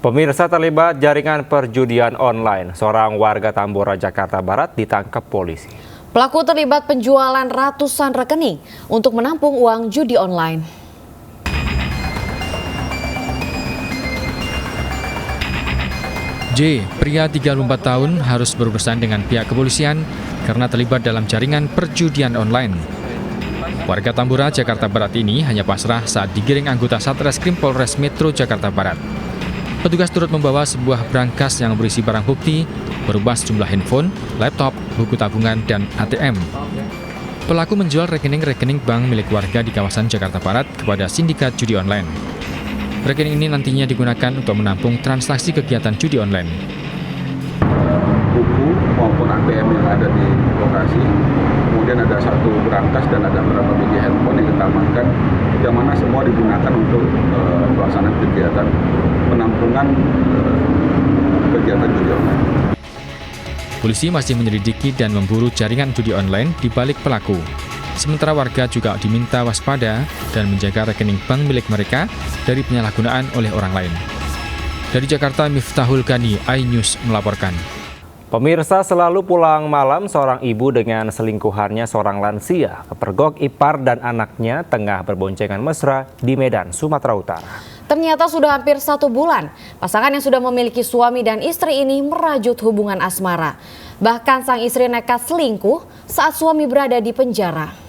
Pemirsa, terlibat jaringan perjudian online, seorang warga Tambora, Jakarta Barat ditangkap polisi. Pelaku terlibat penjualan ratusan rekening untuk menampung uang judi online. J, pria 34 tahun, harus berurusan dengan pihak kepolisian karena terlibat dalam jaringan perjudian online. Warga Tambora, Jakarta Barat ini hanya pasrah saat digiring anggota Satreskrim Polres Metro Jakarta Barat. Petugas turut membawa sebuah brankas yang berisi barang bukti, berupa sejumlah handphone, laptop, buku tabungan, dan ATM. Pelaku menjual rekening-rekening bank milik warga di kawasan Jakarta Barat kepada sindikat judi online. Rekening ini nantinya digunakan untuk menampung transaksi kegiatan judi online. Buku maupun ATM yang ada di lokasi, kemudian ada satu brankas dan ada beberapa biji handphone yang kita amankan, yang mana semua digunakan untuk pelaksanaan kegiatan penampungan kegiatan judi online. Polisi masih menyelidiki dan memburu jaringan judi online di balik pelaku. Sementara warga juga diminta waspada dan menjaga rekening bank milik mereka dari penyalahgunaan oleh orang lain. Dari Jakarta, Miftahul Ghani, iNews melaporkan. Pemirsa, selalu pulang malam, seorang ibu dengan selingkuhannya seorang lansia kepergok ipar dan anaknya tengah berboncengan mesra di Medan, Sumatera Utara. Ternyata sudah hampir 1 bulan, pasangan yang sudah memiliki suami dan istri ini merajut hubungan asmara. Bahkan sang istri nekat selingkuh saat suami berada di penjara.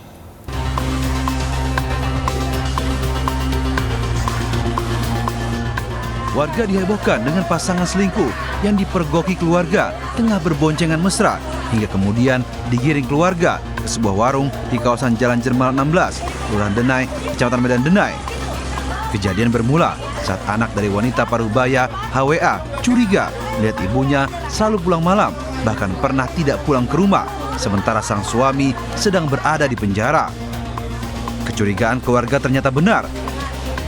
Warga dihebohkan dengan pasangan selingkuh yang dipergoki keluarga tengah berboncengan mesra hingga kemudian digiring keluarga ke sebuah warung di kawasan Jalan Jermal 16, Kelurahan Denai, Kecamatan Medan Denai. Kejadian bermula saat anak dari wanita Parubaya, HWA, curiga melihat ibunya selalu pulang malam, bahkan pernah tidak pulang ke rumah, sementara sang suami sedang berada di penjara. Kecurigaan keluarga ternyata benar.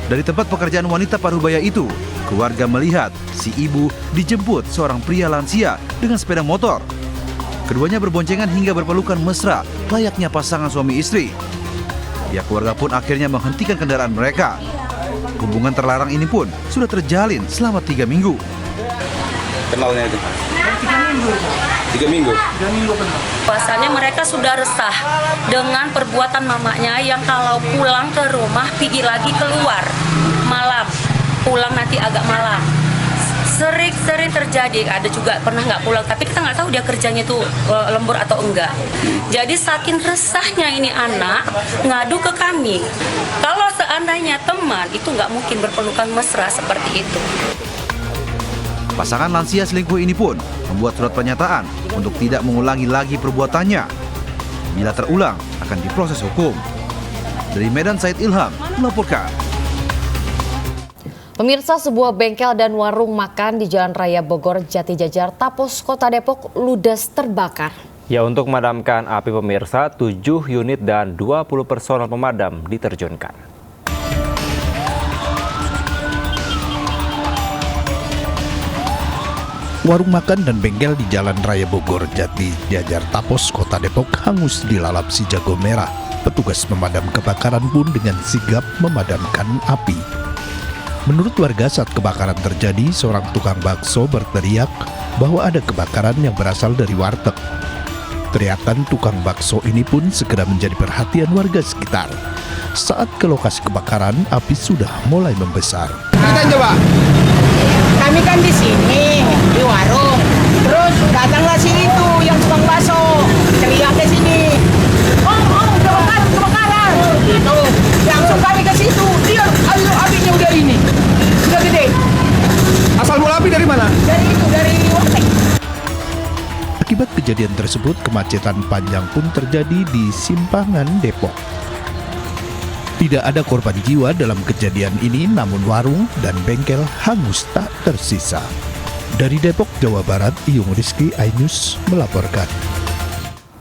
Dari tempat pekerjaan wanita Parubaya itu, keluarga melihat si ibu dijemput seorang pria lansia dengan sepeda motor. Keduanya berboncengan hingga berpelukan mesra layaknya pasangan suami istri. Pihak keluarga pun akhirnya menghentikan kendaraan mereka. Hubungan terlarang ini pun sudah terjalin selama 3 minggu. Kenalnya itu? 3 minggu. 3 minggu? 3 minggu kenal. Pasalnya mereka sudah resah dengan perbuatan mamanya yang kalau pulang ke rumah pergi lagi keluar malam, pulang nanti agak malam. Sering terjadi, ada juga pernah nggak pulang, tapi kita nggak tahu dia kerjanya itu lembur atau enggak. Jadi saking resahnya ini anak ngadu ke kami. Kalau seandainya teman itu nggak mungkin berpelukan mesra seperti itu. Pasangan lansia selingkuh ini pun membuat surat pernyataan untuk tidak mengulangi lagi perbuatannya. Bila terulang, akan diproses hukum. Dari Medan, Said Ilham melaporkan. Pemirsa, sebuah bengkel dan warung makan di Jalan Raya Bogor, Jati Jajar, Tapos, Kota Depok ludes terbakar. Ya, untuk memadamkan api, pemirsa, 7 unit dan 20 personel pemadam diterjunkan. Warung makan dan bengkel di Jalan Raya Bogor, Jati Jajar, Tapos, Kota Depok hangus dilalap si jago merah. Petugas pemadam kebakaran pun dengan sigap memadamkan api. Menurut warga, saat kebakaran terjadi, seorang tukang bakso berteriak bahwa ada kebakaran yang berasal dari warteg. Teriakan tukang bakso ini pun segera menjadi perhatian warga sekitar. Saat ke lokasi kebakaran, api sudah mulai membesar. Kita coba. Kami kan di sini, di warung. Terus datanglah si itu yang tukang bakso. Teriak ke sini. Oh, kebakaran. Gitu. Langsung kami ke situ. Dia, apinya udah ini. Udah gede. Asal mula api dari mana? Dari warteg. Akibat kejadian tersebut, kemacetan panjang pun terjadi di Simpangan Depok. Tidak ada korban jiwa dalam kejadian ini, namun warung dan bengkel hangus tak tersisa. Dari Depok, Jawa Barat, Iyung Rizky, iNews melaporkan.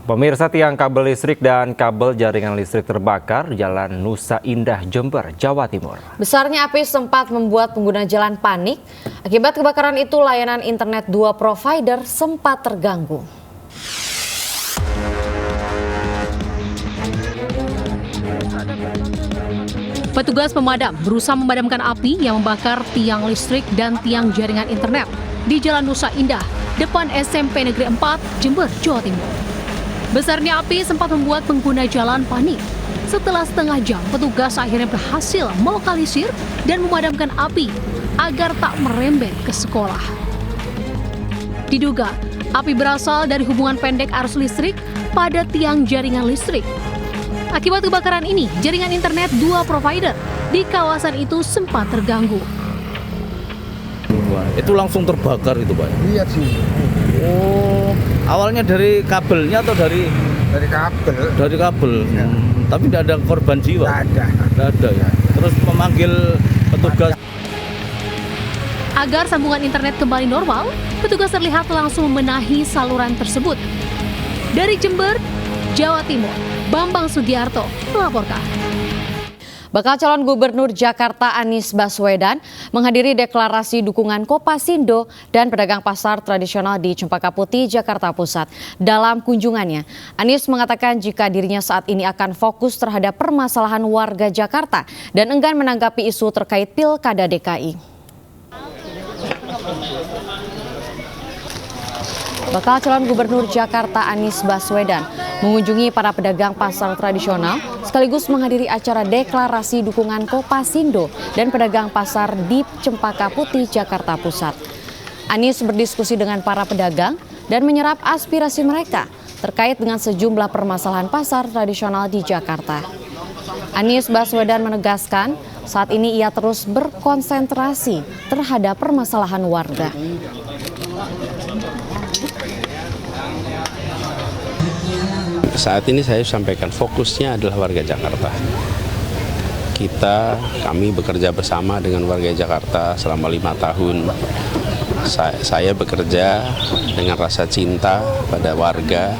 Pemirsa, tiang kabel listrik dan kabel jaringan listrik terbakar di Jalan Nusa Indah, Jember, Jawa Timur. Besarnya api sempat membuat pengguna jalan panik. Akibat kebakaran itu, layanan internet 2 provider sempat terganggu. Petugas pemadam berusaha memadamkan api yang membakar tiang listrik dan tiang jaringan internet di Jalan Nusa Indah, depan SMP Negeri 4, Jember, Jawa Timur. Besarnya api sempat membuat pengguna jalan panik. Setelah setengah jam, petugas akhirnya berhasil melokalisir dan memadamkan api agar tak merembet ke sekolah. Diduga, api berasal dari hubungan pendek arus listrik pada tiang jaringan listrik. Akibat kebakaran ini, jaringan internet 2 provider di kawasan itu sempat terganggu. Itu langsung terbakar itu, Pak? Iya sih. Oh, awalnya dari kabelnya atau dari kabel? Dari kabel. Ya. Tapi tidak ada korban jiwa? Tidak ada ya. Terus memanggil petugas. Agar sambungan internet kembali normal, petugas terlihat langsung membenahi saluran tersebut. Dari Jember, Jawa Timur, Bambang Sugiarto melaporkan. Bakal calon Gubernur Jakarta Anies Baswedan menghadiri deklarasi dukungan Kopasindo dan pedagang pasar tradisional di Cempaka Putih, Jakarta Pusat. Dalam kunjungannya, Anies mengatakan jika dirinya saat ini akan fokus terhadap permasalahan warga Jakarta dan enggan menanggapi isu terkait Pilkada DKI. Bakal calon Gubernur Jakarta Anies Baswedan mengunjungi para pedagang pasar tradisional sekaligus menghadiri acara deklarasi dukungan Kopasindo dan pedagang pasar di Cempaka Putih, Jakarta Pusat. Anies berdiskusi dengan para pedagang dan menyerap aspirasi mereka terkait dengan sejumlah permasalahan pasar tradisional di Jakarta. Anies Baswedan menegaskan saat ini ia terus berkonsentrasi terhadap permasalahan warga. Saat ini saya sampaikan fokusnya adalah warga Jakarta. Kami bekerja bersama dengan warga Jakarta selama 5 tahun. Saya bekerja dengan rasa cinta pada warga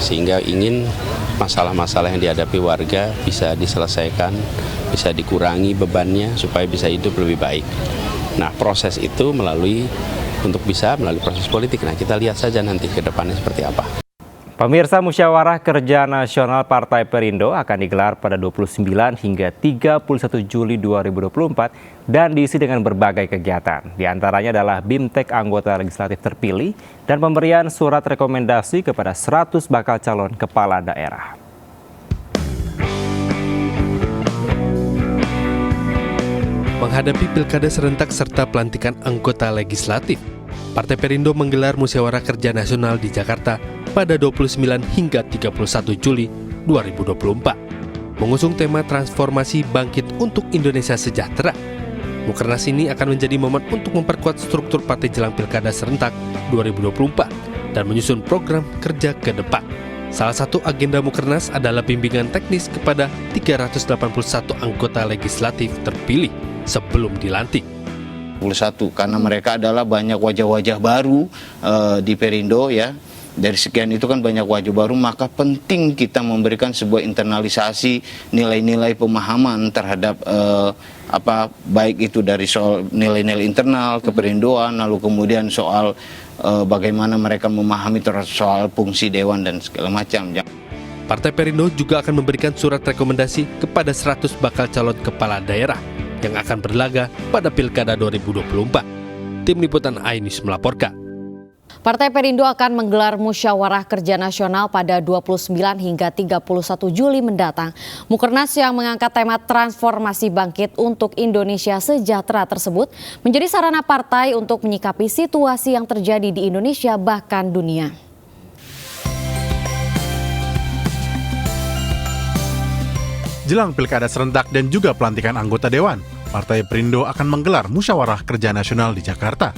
sehingga ingin masalah-masalah yang dihadapi warga bisa diselesaikan, bisa dikurangi bebannya supaya bisa hidup lebih baik. Nah, proses itu melalui proses politik. Nah, kita lihat saja nanti ke depannya seperti apa. Pemirsa, Musyawarah Kerja Nasional Partai Perindo akan digelar pada 29 hingga 31 Juli 2024 dan diisi dengan berbagai kegiatan. Di antaranya adalah BIMTEK anggota legislatif terpilih dan pemberian surat rekomendasi kepada 100 bakal calon kepala daerah. Menghadapi pilkada serentak serta pelantikan anggota legislatif, Partai Perindo menggelar Musyawarah Kerja Nasional di Jakarta pada 29 hingga 31 Juli 2024. Mengusung tema transformasi bangkit untuk Indonesia sejahtera, Mukernas ini akan menjadi momen untuk memperkuat struktur partai jelang pilkada serentak 2024 dan menyusun program kerja ke depan. Salah satu agenda Mukernas adalah bimbingan teknis kepada 381 anggota legislatif terpilih sebelum dilantik. Karena mereka adalah banyak wajah-wajah baru di Perindo ya. Dari sekian itu kan banyak wajah baru, maka penting kita memberikan sebuah internalisasi nilai-nilai pemahaman terhadap baik itu dari soal nilai-nilai internal keperindoan, lalu kemudian soal bagaimana mereka memahami soal fungsi dewan dan segala macam. Partai Perindo juga akan memberikan surat rekomendasi kepada 100 bakal calon kepala daerah yang akan berlaga pada Pilkada 2024. Tim Liputan iNews melaporkan. Partai Perindo akan menggelar Musyawarah Kerja Nasional pada 29 hingga 31 Juli mendatang. Mukernas yang mengangkat tema transformasi bangkit untuk Indonesia sejahtera tersebut menjadi sarana partai untuk menyikapi situasi yang terjadi di Indonesia bahkan dunia. Jelang pilkada serentak dan juga pelantikan anggota Dewan, Partai Perindo akan menggelar Musyawarah Kerja Nasional di Jakarta.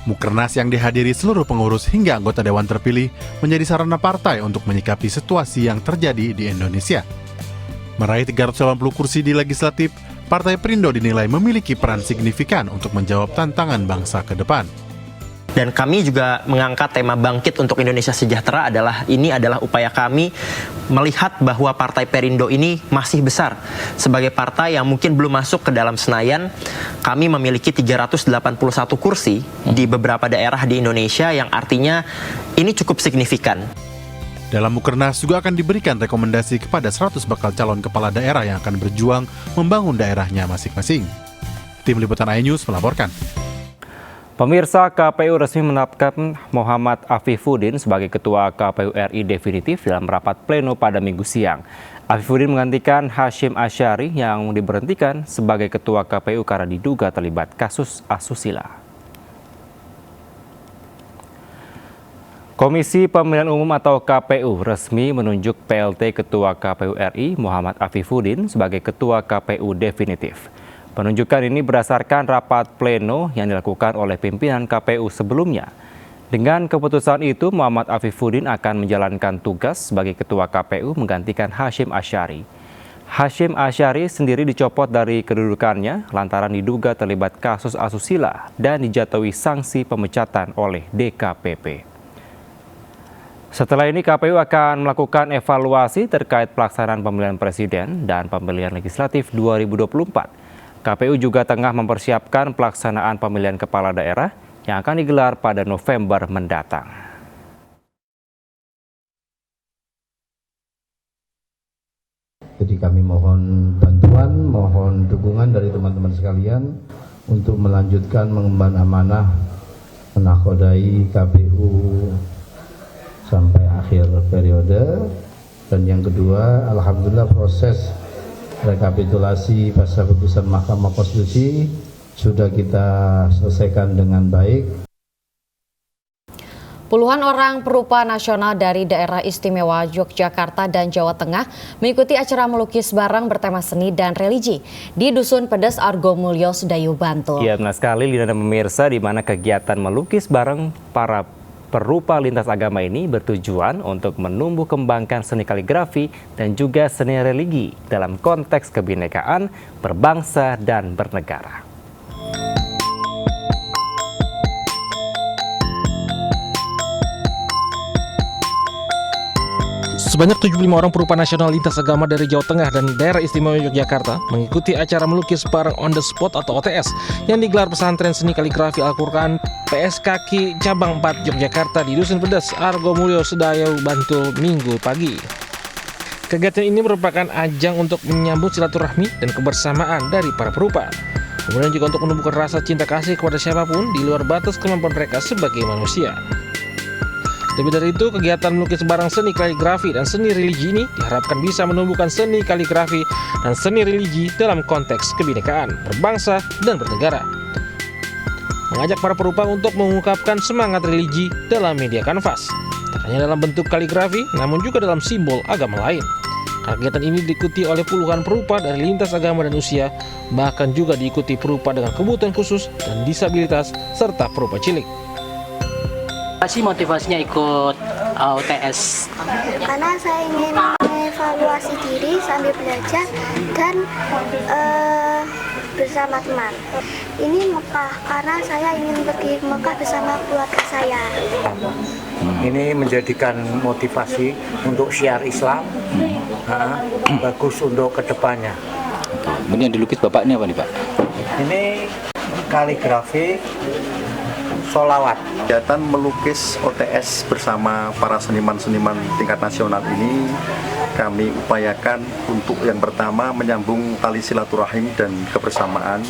Mukernas yang dihadiri seluruh pengurus hingga anggota Dewan terpilih menjadi sarana partai untuk menyikapi situasi yang terjadi di Indonesia. Meraih 380 kursi di legislatif, Partai Perindo dinilai memiliki peran signifikan untuk menjawab tantangan bangsa ke depan. Dan kami juga mengangkat tema bangkit untuk Indonesia sejahtera ini adalah upaya kami melihat bahwa Partai Perindo ini masih besar. Sebagai partai yang mungkin belum masuk ke dalam Senayan, kami memiliki 381 kursi di beberapa daerah di Indonesia yang artinya ini cukup signifikan. Dalam Mukernas juga akan diberikan rekomendasi kepada 100 bakal calon kepala daerah yang akan berjuang membangun daerahnya masing-masing. Tim Liputan iNews melaporkan. Pemirsa, KPU resmi menetapkan Muhammad Afifuddin sebagai Ketua KPU RI definitif dalam rapat pleno pada Minggu siang. Afifuddin menggantikan Hashim Asyari yang diberhentikan sebagai Ketua KPU karena diduga terlibat kasus asusila. Komisi Pemilihan Umum atau KPU resmi menunjuk PLT Ketua KPU RI Muhammad Afifuddin sebagai Ketua KPU definitif. Penunjukan ini berdasarkan rapat pleno yang dilakukan oleh pimpinan KPU sebelumnya. Dengan keputusan itu, Muhammad Afifuddin akan menjalankan tugas sebagai Ketua KPU menggantikan Hashim Asyari. Hashim Asyari sendiri dicopot dari kedudukannya lantaran diduga terlibat kasus asusila dan dijatuhi sanksi pemecatan oleh DKPP. Setelah ini KPU akan melakukan evaluasi terkait pelaksanaan pemilihan presiden dan pemilihan legislatif 2024. KPU juga tengah mempersiapkan pelaksanaan pemilihan kepala daerah yang akan digelar pada November mendatang. Jadi kami mohon bantuan, mohon dukungan dari teman-teman sekalian untuk melanjutkan mengemban amanah menakodai KPU sampai akhir periode. Dan yang kedua, alhamdulillah proses rekapitulasi pasca putusan Mahkamah Konstitusi sudah kita selesaikan dengan baik. Puluhan orang perupa nasional dari daerah istimewa Yogyakarta dan Jawa Tengah mengikuti acara melukis bareng bertema seni dan religi di Dusun Pedes Argomulyo, Sedayu, Bantul. Ya, benar sekali Lina dan pemirsa, di mana kegiatan melukis bareng para perupa lintas agama ini bertujuan untuk menumbuh kembangkan seni kaligrafi dan juga seni religi dalam konteks kebinekaan, berbangsa, dan bernegara. Sebanyak 75 orang perupa nasional lintas agama dari Jawa Tengah dan daerah istimewa Yogyakarta mengikuti acara melukis bareng on the spot atau OTS yang digelar pesantren seni kaligrafi Al-Quran PSKK Cabang 4 Yogyakarta di Dusun Pedes Argomulyo, Sedayu, Bantul, Minggu pagi. Kegiatan ini merupakan ajang untuk menyambut silaturahmi dan kebersamaan dari para perupa. Kemudian juga untuk menumbuhkan rasa cinta kasih kepada siapapun di luar batas kemampuan mereka sebagai manusia. Lebih dari itu, kegiatan melukis bareng seni kaligrafi dan seni religi ini diharapkan bisa menumbuhkan seni kaligrafi dan seni religi dalam konteks kebinekaan, berbangsa, dan bernegara. Mengajak para perupa untuk mengungkapkan semangat religi dalam media kanvas, tak hanya dalam bentuk kaligrafi, namun juga dalam simbol agama lain. Kegiatan ini diikuti oleh puluhan perupa dari lintas agama dan usia, bahkan juga diikuti perupa dengan kebutuhan khusus dan disabilitas, serta perupa cilik. Motivasinya ikut UTS? Karena saya ingin mengevaluasi diri sambil belajar dan bersama teman. Ini Mekah karena saya ingin pergi ke Mekah bersama keluarga saya. Ini menjadikan motivasi untuk syiar Islam, bagus untuk kedepannya. Ini yang dilukis Bapak ini apa nih Pak? Ini kaligrafi solawat. Kegiatan melukis OTS bersama para seniman-seniman tingkat nasional ini kami upayakan untuk yang pertama menyambung tali silaturahim dan kebersamaan.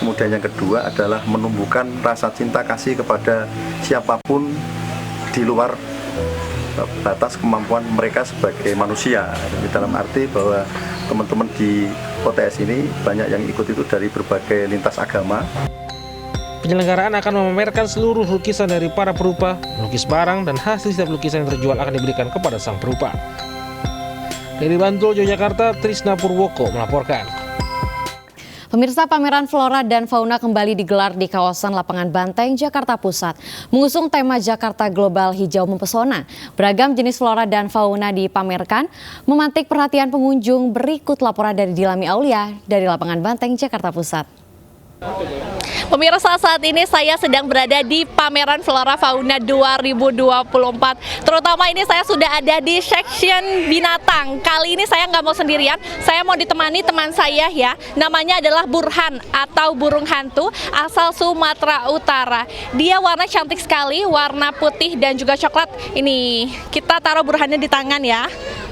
Kemudian yang kedua adalah menumbuhkan rasa cinta kasih kepada siapapun di luar batas kemampuan mereka sebagai manusia. Di dalam arti bahwa teman-teman di OTS ini banyak yang ikut itu dari berbagai lintas agama. Penyelenggaraan akan memamerkan seluruh lukisan dari para perupa, melukis barang, dan hasil setiap lukisan yang terjual akan diberikan kepada sang perupa. Dari Bantul, Yogyakarta, Trisna Purwoko melaporkan. Pemirsa, pameran flora dan fauna kembali digelar di kawasan Lapangan Banteng, Jakarta Pusat. Mengusung tema Jakarta Global Hijau Mempesona, beragam jenis flora dan fauna dipamerkan, memantik perhatian pengunjung. Berikut laporan dari Dilami Aulia dari Lapangan Banteng, Jakarta Pusat. Pemirsa, saat ini saya sedang berada di pameran Flora Fauna 2024. Terutama ini saya sudah ada di section binatang. Kali ini saya nggak mau sendirian, saya mau ditemani teman saya ya. Namanya adalah Burhan atau burung hantu asal Sumatera Utara. Dia warna cantik sekali, warna putih dan juga coklat. Ini kita taruh Burhannya di tangan ya.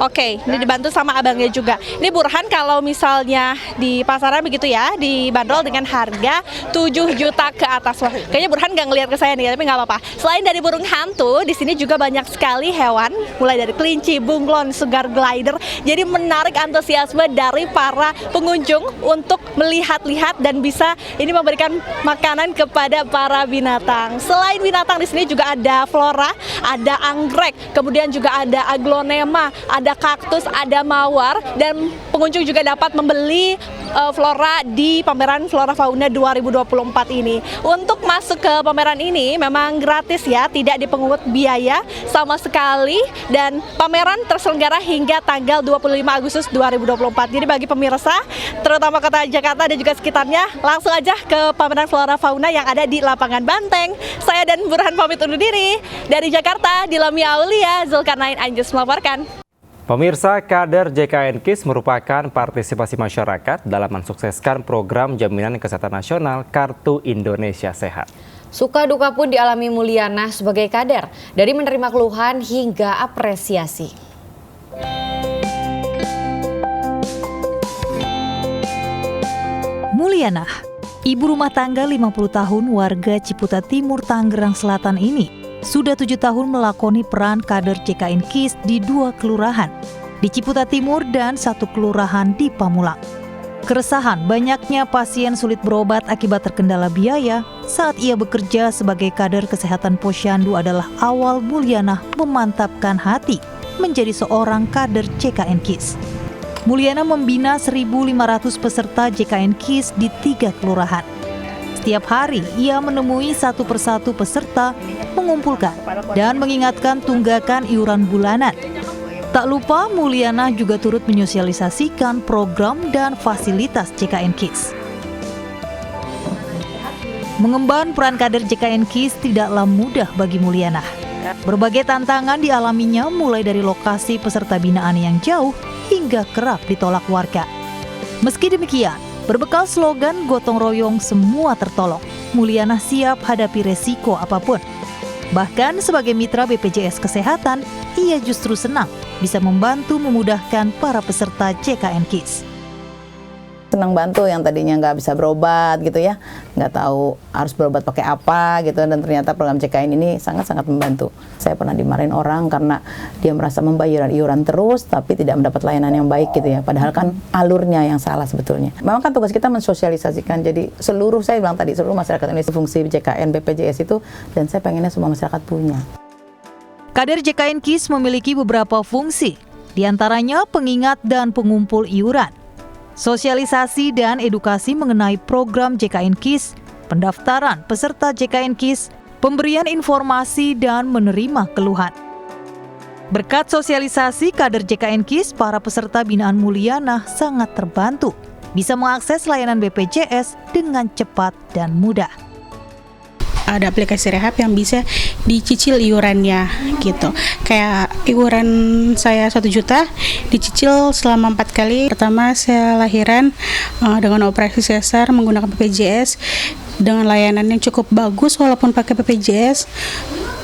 Oke, ini dibantu sama abangnya juga. Ini Burhan kalau misalnya di pasaran begitu ya, dibanderol dengan harga 7 juta ke atas. Wah, kayaknya Burhan nggak ngelihat ke saya nih, tapi nggak apa-apa. Selain dari burung hantu, di sini juga banyak sekali hewan, mulai dari kelinci, bunglon, sugar glider. Jadi menarik antusiasme dari para pengunjung untuk melihat-lihat dan bisa ini memberikan makanan kepada para binatang. Selain binatang, di sini juga ada flora, ada anggrek, kemudian juga ada aglonema, ada kaktus, ada mawar, dan pengunjung juga dapat membeli flora di pameran Flora Fauna 2024 ini. Untuk masuk ke pameran ini memang gratis ya, tidak dipungut biaya sama sekali, dan pameran terselenggara hingga tanggal 25 Agustus 2024. Jadi bagi pemirsa, terutama kota Jakarta dan juga sekitarnya, langsung aja ke pameran Flora Fauna yang ada di Lapangan Banteng. Saya dan Burhan pamit undur diri. Dari Jakarta, Dilamia Aulia, Zulkarnain Anjus melaporkan. Pemirsa, kader JKN KIS merupakan partisipasi masyarakat dalam mensukseskan program Jaminan Kesehatan Nasional Kartu Indonesia Sehat. Suka duka pun dialami Mulyana sebagai kader, dari menerima keluhan hingga apresiasi. Mulyana, ibu rumah tangga 50 tahun warga Ciputa Timur, Tangerang Selatan ini sudah 7 tahun melakoni peran kader JKN KIS di 2 kelurahan, di Ciputa Timur dan 1 kelurahan di Pamulang. Keresahan banyaknya pasien sulit berobat akibat terkendala biaya saat ia bekerja sebagai kader kesehatan Posyandu adalah awal Mulyana memantapkan hati menjadi seorang kader JKN KIS. Mulyana membina 1.500 peserta JKN KIS di 3 kelurahan. Setiap hari ia menemui satu persatu peserta, mengumpulkan dan mengingatkan tunggakan iuran bulanan. Tak lupa Mulyana juga turut menyosialisasikan program dan fasilitas JKN KIS. Mengemban peran kader JKN KIS tidaklah mudah bagi Mulyana. Berbagai tantangan dialaminya mulai dari lokasi peserta binaan yang jauh hingga kerap ditolak warga. Meski demikian, berbekal slogan gotong royong semua tertolong, Mulyana siap hadapi resiko apapun. Bahkan sebagai mitra BPJS Kesehatan, ia justru senang bisa membantu memudahkan para peserta JKN KIS. Senang bantu yang tadinya nggak bisa berobat gitu ya, nggak tahu harus berobat pakai apa gitu, dan ternyata program JKN ini sangat-sangat membantu. Saya pernah dimarahin orang karena dia merasa membayar iuran terus tapi tidak mendapat layanan yang baik gitu ya, padahal kan alurnya yang salah sebetulnya. Memang kan tugas kita mensosialisasikan, jadi seluruh, saya bilang tadi, seluruh masyarakat Indonesia fungsi JKN BPJS itu, dan saya pengennya semua masyarakat punya. Kader JKN KIS memiliki beberapa fungsi, diantaranya pengingat dan pengumpul iuran, sosialisasi dan edukasi mengenai program JKN KIS, pendaftaran peserta JKN KIS, pemberian informasi dan menerima keluhan. Berkat sosialisasi kader JKN KIS, para peserta binaan Mulyana sangat terbantu, bisa mengakses layanan BPJS dengan cepat dan mudah. Ada aplikasi rehab yang bisa dicicil iurannya gitu. Kayak iuran saya 1 juta dicicil selama 4 kali. Pertama saya lahiran dengan operasi sesar menggunakan BPJS dengan layanan yang cukup bagus walaupun pakai BPJS.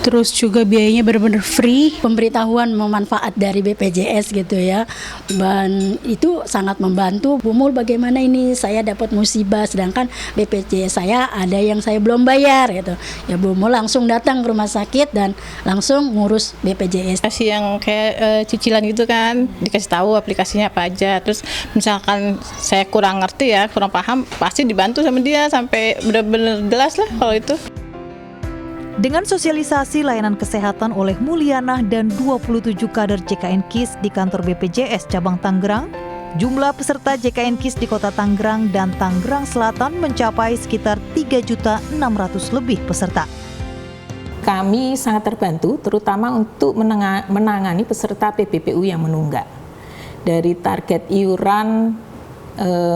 Terus juga biayanya benar-benar free. Pemberitahuan memanfaat dari BPJS gitu ya, dan itu sangat membantu. Bumul bagaimana ini saya dapat musibah, sedangkan BPJS saya ada yang saya belum bayar gitu. Ya Bumul langsung datang ke rumah sakit dan langsung ngurus BPJS. Kasih yang kayak cicilan gitu kan, dikasih tahu aplikasinya apa aja. Terus misalkan saya kurang ngerti ya, kurang paham, pasti dibantu sama dia sampai benar-benar jelas lah kalau itu. Dengan sosialisasi layanan kesehatan oleh Mulyana dan 27 kader JKN KIS di kantor BPJS cabang Tangerang, jumlah peserta JKN KIS di kota Tangerang dan Tangerang Selatan mencapai sekitar 3.600.000 lebih peserta. Kami sangat terbantu terutama untuk menangani peserta PBPU yang menunggak. Dari target iuran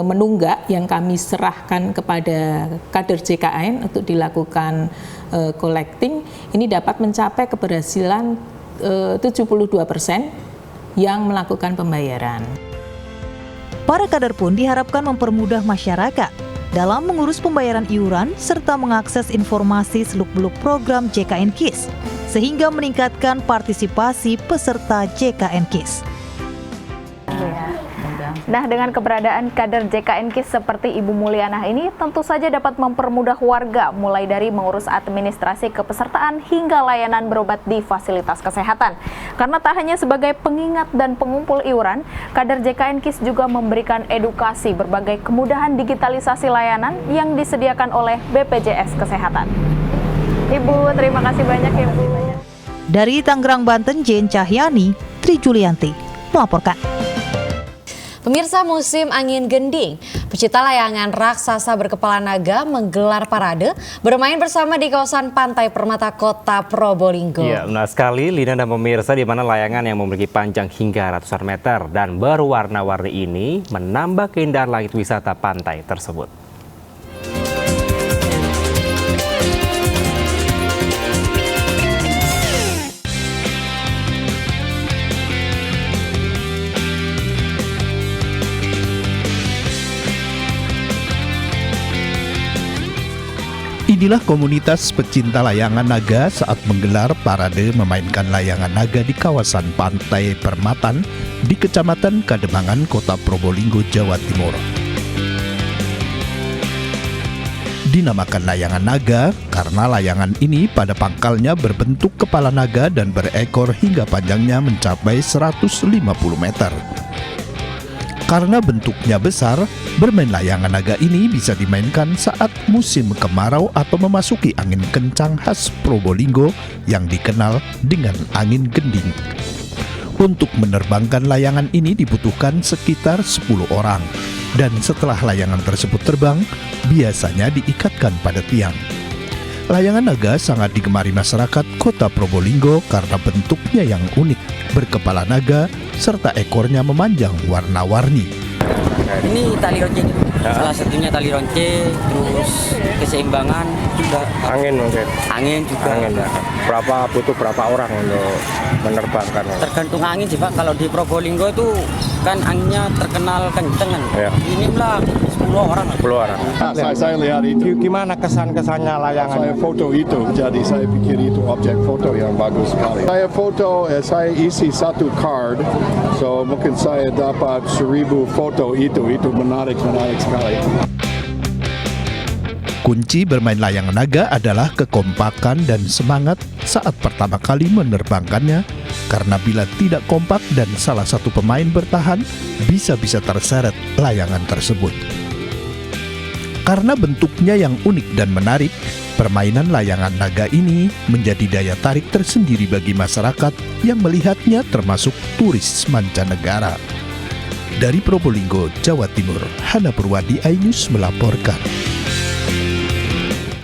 menunggak yang kami serahkan kepada kader JKN untuk dilakukan collecting ini dapat mencapai keberhasilan 72% yang melakukan pembayaran. Para kader pun diharapkan mempermudah masyarakat dalam mengurus pembayaran iuran serta mengakses informasi seluk-beluk program JKN KIS sehingga meningkatkan partisipasi peserta JKN KIS. Nah, dengan keberadaan kader JKN KIS seperti Ibu Mulyana ini tentu saja dapat mempermudah warga mulai dari mengurus administrasi kepesertaan hingga layanan berobat di fasilitas kesehatan. Karena tak hanya sebagai pengingat dan pengumpul iuran, kader JKN KIS juga memberikan edukasi berbagai kemudahan digitalisasi layanan yang disediakan oleh BPJS Kesehatan. Ibu, terima kasih banyak ya Bu. Dari Tangerang, Banten, Jen Cahyani, Tri Julianti melaporkan. Pemirsa, musim angin gending, pecinta layangan raksasa berkepala naga menggelar parade bermain bersama di kawasan Pantai Permata Kota Probolinggo. Ya, benar sekali Lina dan pemirsa, di mana layangan yang memiliki panjang hingga ratusan meter dan berwarna-warni ini menambah keindahan langit wisata pantai tersebut. Inilah komunitas pecinta layangan naga saat menggelar parade memainkan layangan naga di kawasan Pantai Permatan di Kecamatan Kademangan, Kota Probolinggo, Jawa Timur. Dinamakan layangan naga karena layangan ini pada pangkalnya berbentuk kepala naga dan berekor hingga panjangnya mencapai 150 meter. Karena bentuknya besar, bermain layangan naga ini bisa dimainkan saat musim kemarau atau memasuki angin kencang khas Probolinggo yang dikenal dengan angin gending. Untuk menerbangkan layangan ini dibutuhkan sekitar 10 orang, dan setelah layangan tersebut terbang, biasanya diikatkan pada tiang. Layangan naga sangat digemari masyarakat Kota Probolinggo karena bentuknya yang unik, berkepala naga, serta ekornya memanjang warna-warni. Ini tali ronce, salah satunya tali ronce, terus keseimbangan juga. Angin mungkin. Angin juga. Angin, ya. Butuh berapa orang untuk menerbangkan? Tergantung angin sih Pak, kalau di Probolinggo itu kan anginnya terkenal kenceng kan. Ya. Ini lah 10 orang. 10 orang. Saya lihat itu. Gimana kesan-kesannya layangan? Saya foto itu, jadi saya pikir itu objek foto yang bagus sekali. Saya foto, saya isi satu card, so mungkin saya dapat 1000 foto itu menarik sekali. Kunci bermain layangan naga adalah kekompakan dan semangat saat pertama kali menerbangkannya, karena bila tidak kompak dan salah satu pemain bertahan, bisa-bisa terseret layangan tersebut. Karena bentuknya yang unik dan menarik, permainan layangan naga ini menjadi daya tarik tersendiri bagi masyarakat yang melihatnya, termasuk turis mancanegara. Dari Probolinggo, Jawa Timur, Hana Purwadi, iNews melaporkan.